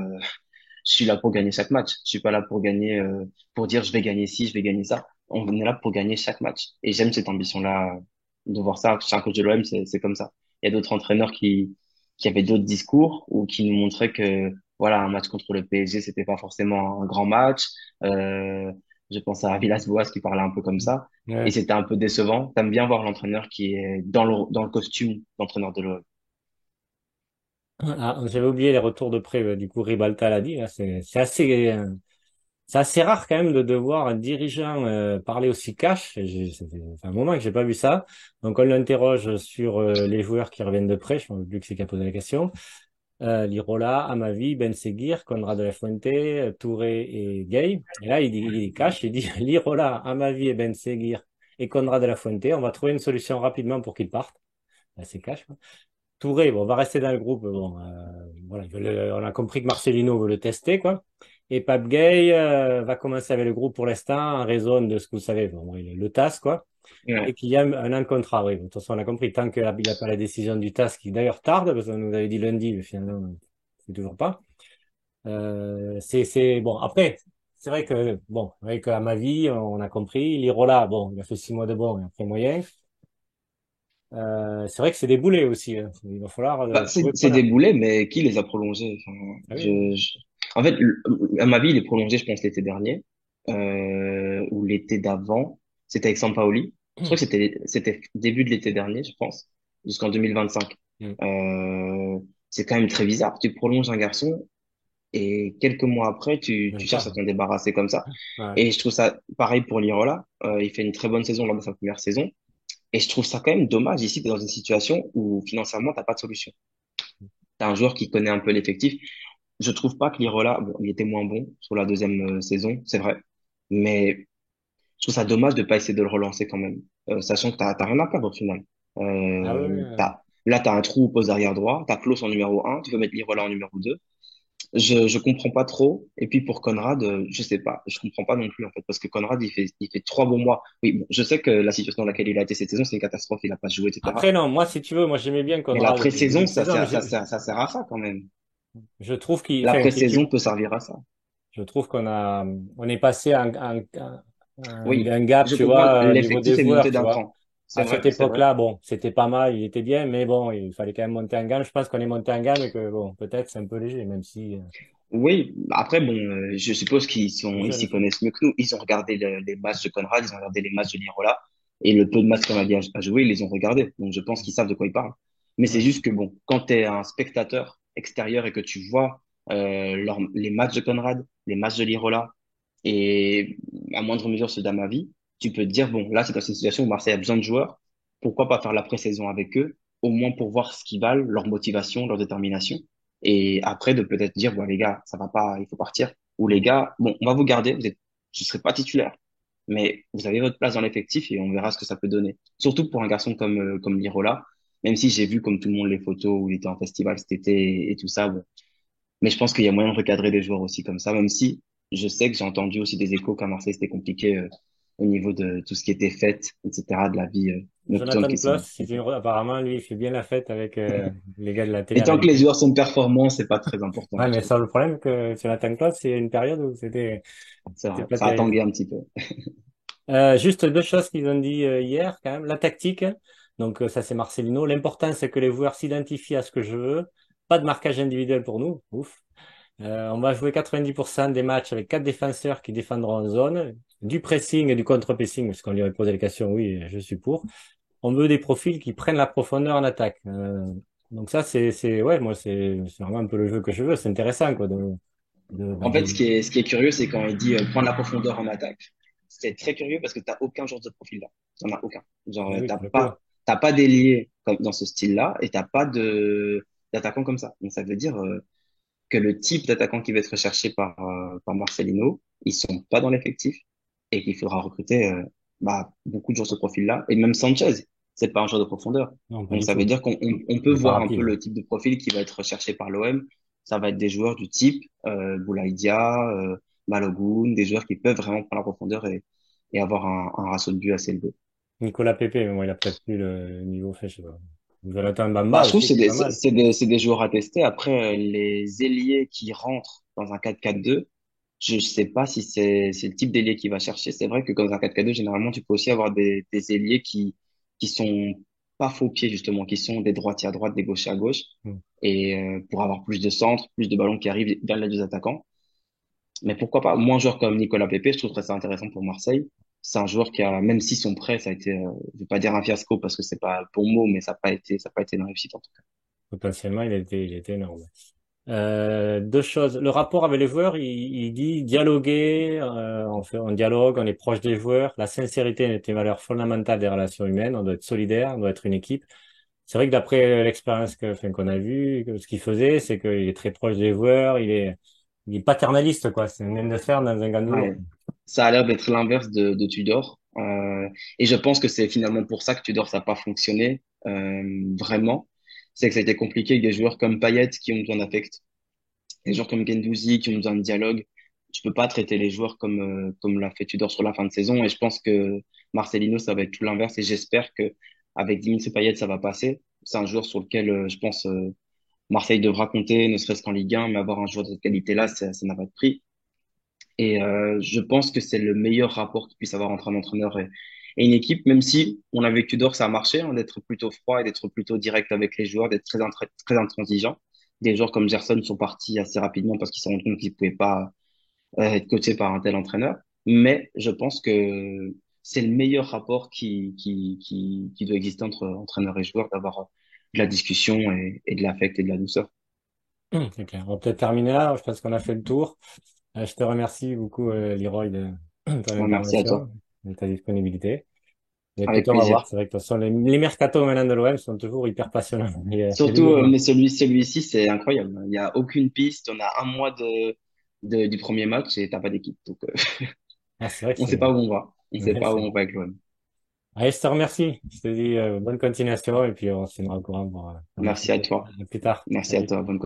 Speaker 2: je suis là pour gagner chaque match. Je suis pas là pour gagner, pour dire je vais gagner ci, je vais gagner ça. On est là pour gagner chaque match. Et j'aime cette ambition-là, de voir ça. Chez un coach de l'OM, c'est comme ça. Il y a d'autres entraîneurs qui avaient d'autres discours ou qui nous montraient que, voilà, un match contre le PSG, c'était pas forcément un grand match. Euh, je pense à Villas-Boas qui parlait un peu comme ça. Et
Speaker 1: Ouais.
Speaker 2: c'était un peu décevant. T'aimes bien voir l'entraîneur qui est dans le costume d'entraîneur de l'OM.
Speaker 1: Ah, j'avais oublié les retours de près. Du coup, Ribalta l'a dit, là, c'est assez. c'est assez rare quand même de voir un dirigeant parler aussi cash. Ça fait un moment que j'ai pas vu ça. Donc on l'interroge sur les joueurs qui reviennent de près. Je pense plus que c'est qui a posé la question. Lirola, Amavi, Ben Seguir, Conrad de la Fuente, Touré et Gay. Et là, il cache, il dit Lirola, Amavi et Ben Seguir et Conrad de la Fuente. On va trouver une solution rapidement pour qu'ils partent. Là, c'est cash, quoi. Touré, bon, on va rester dans le groupe. Bon, voilà, on a compris que Marcelino veut le tester, quoi. Et Pape Gay va commencer avec le groupe pour l'instant en raison de ce que vous savez, bon, le TAS, quoi. Et
Speaker 2: Ouais,
Speaker 1: qu'il y a un an de contrat, oui. De toute façon, on a compris, tant qu'il n'y a pas la décision du TAS, qui d'ailleurs tarde, parce qu'on nous avait dit lundi, mais finalement, c'est toujours pas. Bon, après, c'est vrai que, bon, avec à ma vie, on a compris. Lirola, bon, il a fait 6 mois de bon, et après moyen. C'est vrai que c'est des boulets aussi, hein. Il va falloir
Speaker 2: bah,
Speaker 1: trouver
Speaker 2: c'est des
Speaker 1: preneur.
Speaker 2: boulets, mais qui les a prolongés? Enfin,
Speaker 1: Ah oui,
Speaker 2: En fait, à ma vie, il est prolongé, je pense, l'été dernier, ou l'été d'avant. C'était avec Sampaoli. Je crois
Speaker 1: oui.
Speaker 2: que c'était début de l'été dernier, je pense, jusqu'en 2025. Euh, c'est quand même très bizarre. Tu prolonges un garçon et quelques mois après, tu
Speaker 1: Même
Speaker 2: cherches
Speaker 1: pas.
Speaker 2: à t'en débarrasser comme ça.
Speaker 1: Ouais.
Speaker 2: Et je trouve ça pareil pour Lirola. Il fait une très bonne saison lors de sa première saison. Et je trouve ça quand même dommage. Ici, tu es dans une situation où financièrement, t'as pas de solution. T'as un joueur qui connaît un peu l'effectif. Je trouve pas que Lirola, bon, il était moins bon sur la deuxième saison, c'est vrai. Mais je trouve ça dommage de pas essayer de le relancer quand même. Sachant que t'as rien à perdre au final.
Speaker 1: Ah oui,
Speaker 2: Là, t'as un trou au poste arrière droit, t'as Klose en numéro un, tu peux mettre Lirola en numéro 2. Je comprends pas trop. Et puis pour Conrad, je sais pas. Je comprends pas non plus, en fait, parce que Conrad, il fait 3 bons mois. Oui, bon, je sais que la situation dans laquelle il a été cette saison, c'est une catastrophe, il a pas joué, etc.
Speaker 1: après, non, moi, si tu veux, moi, j'aimais bien
Speaker 2: Mais
Speaker 1: Conrad depuis le début
Speaker 2: l'après-saison,
Speaker 1: de saison, mais
Speaker 2: ça sert à ça quand même.
Speaker 1: je trouve enfin, si
Speaker 2: L'après-saison peut servir à ça.
Speaker 1: je trouve on est passé
Speaker 2: Oui,
Speaker 1: un gap,
Speaker 2: je
Speaker 1: tu
Speaker 2: comprends.
Speaker 1: vois, au niveau des
Speaker 2: L'effectif est
Speaker 1: joueurs,
Speaker 2: monté
Speaker 1: tu
Speaker 2: d'un
Speaker 1: vois.
Speaker 2: cran. C'est
Speaker 1: À cette
Speaker 2: vrai, c'est vrai.
Speaker 1: époque-là, bon, c'était pas mal, il était bien, mais bon, il fallait quand même monter en gamme. Je pense qu'on est monté en gamme et que, bon, peut-être c'est un peu léger, même si,
Speaker 2: Oui, après, bon, je suppose
Speaker 1: c'est
Speaker 2: ils
Speaker 1: jeune
Speaker 2: s'y
Speaker 1: aussi.
Speaker 2: connaissent mieux que nous. Ils ont regardé les matchs de Conrad, ils ont regardé les matchs de Lirola, et le peu de matchs qu'on a dit à jouer, ils les ont regardés. Donc, je pense qu'ils savent de quoi ils parlent. Mais c'est
Speaker 1: Ouais.
Speaker 2: juste que, bon, quand tu es un spectateur extérieur et que tu vois les matchs de Conrad, les matchs de Lirola, et à moindre mesure ceux d'Amavi, tu peux te dire, bon, là, c'est dans une situation où Marseille a besoin de joueurs. Pourquoi pas faire la pré-saison avec eux, au moins pour voir ce qu'ils valent, leur motivation, leur détermination. Et après, de peut-être dire, bon, les gars, ça va pas, il faut partir. Ou les gars, bon, on va vous garder, je serai pas titulaire. Mais vous avez votre place dans l'effectif et on verra ce que ça peut donner. Surtout pour un garçon comme Lirola, même si j'ai vu comme tout le monde les photos où il était en festival cet été et tout ça, bon, mais je pense qu'il y a moyen de recadrer des joueurs aussi comme ça, même si je sais que j'ai entendu aussi des échos qu'à Marseille, c'était compliqué au niveau de tout ce qui était fête, etc., de la vie nocturne
Speaker 1: Jonathan Klaus, apparemment, lui, il fait bien la fête avec les gars de la
Speaker 2: Et tant que les
Speaker 1: télé-réalité.
Speaker 2: joueurs sont performants, c'est pas très important,
Speaker 1: Ouais,
Speaker 2: je
Speaker 1: mais
Speaker 2: trouve.
Speaker 1: ça, le problème, que Jonathan Klaus, c'est une période où
Speaker 2: C'est
Speaker 1: c'était
Speaker 2: vrai,
Speaker 1: pas
Speaker 2: ça a
Speaker 1: terrible.
Speaker 2: tangué un petit peu.
Speaker 1: Juste deux choses qu'ils ont dit hier, quand même. La tactique, donc ça c'est Marcelino. L'important c'est que les joueurs s'identifient à ce que je veux. Pas de marquage individuel pour nous. Ouf. On va jouer 90% des matchs avec quatre défenseurs qui défendront en zone, du pressing et du contre-pressing, parce qu'on lui avait posé la question, oui, je suis pour. On veut des profils qui prennent la profondeur en attaque. Donc ça ouais, moi c'est vraiment un peu le jeu que je veux. C'est intéressant quoi.
Speaker 2: En fait, ce qui est curieux, c'est quand il dit prendre la profondeur en attaque. C'est très curieux parce que t'as aucun genre de profil là. T'en as aucun. Genre,
Speaker 1: Oui, pour le coup.
Speaker 2: t'as pas d'ailier comme dans ce style-là et t'as pas d'attaquant comme ça. Donc ça veut dire que le type d'attaquant qui va être recherché par Marcelino, ils sont pas dans l'effectif et qu'il faudra recruter beaucoup de joueurs de ce profil-là. Et même Sanchez, c'est pas un joueur de profondeur.
Speaker 1: Non, pas
Speaker 2: Donc
Speaker 1: du
Speaker 2: ça veut
Speaker 1: tout.
Speaker 2: dire qu'on peut
Speaker 1: Il est pas
Speaker 2: voir un peu
Speaker 1: rapide.
Speaker 2: le type de profil qui va être recherché par l'OM. Ça va être des joueurs du type Boulaïdia, Balogun, des joueurs qui peuvent vraiment prendre la profondeur et avoir un ratio de but assez élevé.
Speaker 1: Nicolas Pepe, mais bon, il a peut-être plus le niveau fait, je sais pas. Jonathan
Speaker 2: Bah,
Speaker 1: Bamba
Speaker 2: je trouve que
Speaker 1: aussi, qui est pas mal.
Speaker 2: c'est des joueurs à tester. Après, les ailiers qui rentrent dans un 4-4-2, je sais pas si c'est le type d'ailier qu'il va chercher. C'est vrai que dans un 4-4-2, généralement, tu peux aussi avoir des ailiers qui sont pas faux pieds, justement, qui sont des droitiers à droite, des gauchers à gauche.
Speaker 1: Mm.
Speaker 2: Et pour avoir plus de centre, plus de ballons qui arrivent vers les deux attaquants. Mais pourquoi pas? Moi, un joueur comme Nicolas Pepe, je trouverais ça intéressant pour Marseille. C'est un joueur qui a, même si son prêt, ça a été, je vais pas dire un fiasco parce que c'est pas le bon mot, mais ça a pas été une réussite en tout cas.
Speaker 1: Potentiellement, il était énorme. Deux choses. Le rapport avec les joueurs, il dit dialoguer, on fait un dialogue, on est proche des joueurs. La sincérité est une valeur fondamentale des relations humaines. On doit être solidaire, on doit être une équipe. C'est vrai que d'après l'expérience qu'on a vue, ce qu'il faisait, c'est qu'il est très proche des joueurs, il est paternaliste, quoi. C'est une main de fer dans un gant de lourd.
Speaker 2: Ouais. Ça a l'air d'être l'inverse de Tudor. Et je pense que c'est finalement pour ça que Tudor, ça n'a pas fonctionné vraiment. C'est que ça a été compliqué avec des joueurs comme Payet qui ont besoin d'affect, des joueurs comme Guendouzi qui ont besoin de dialogue. Tu peux pas traiter les joueurs comme l'a fait Tudor sur la fin de saison. Et je pense que Marcelino, ça va être tout l'inverse. Et j'espère que avec Dimitri Payet, ça va passer. C'est un joueur sur lequel je pense Marseille devra compter, ne serait-ce qu'en Ligue 1, mais avoir un joueur de cette qualité-là, ça n'a pas de prix. Et je pense que c'est le meilleur rapport qu'il puisse avoir entre un entraîneur et une équipe, même si on a vécu d'or, ça a marché, hein, d'être plutôt froid et d'être plutôt direct avec les joueurs, d'être très intransigeant. Des joueurs comme Gerson sont partis assez rapidement parce qu'ils se sont rendus compte qu'ils ne pouvaient pas être coachés par un tel entraîneur. Mais je pense que c'est le meilleur rapport qui doit exister entre entraîneur et joueur, d'avoir de la discussion et de l'affect et de la douceur.
Speaker 1: C'est clair. On va peut-être terminer là. Je pense qu'on a fait le tour. Je te remercie beaucoup, Leroy, de ton
Speaker 2: Ouais, merci à toi.
Speaker 1: intervention, de ta disponibilité. Et écoute,
Speaker 2: Avec
Speaker 1: on va voir.
Speaker 2: plaisir.
Speaker 1: C'est vrai que de toute façon, les mercatos maintenant de l'OM sont toujours hyper passionnants. Il y a du
Speaker 2: Surtout,
Speaker 1: mouvement.
Speaker 2: mais celui-ci, c'est incroyable. Il n'y a aucune piste. On a un mois du premier match et t'as pas d'équipe. Donc,
Speaker 1: Ah, c'est vrai que
Speaker 2: on sait pas
Speaker 1: c'est
Speaker 2: où on va. On sait
Speaker 1: ouais,
Speaker 2: pas où on va avec l'OM.
Speaker 1: allez, je te remercie. Je te dis bonne continuation et puis on se tiendra au courant pour un
Speaker 2: Merci à
Speaker 1: mercato.
Speaker 2: toi.
Speaker 1: À plus tard.
Speaker 2: Merci à
Speaker 1: Salut.
Speaker 2: toi. Bonne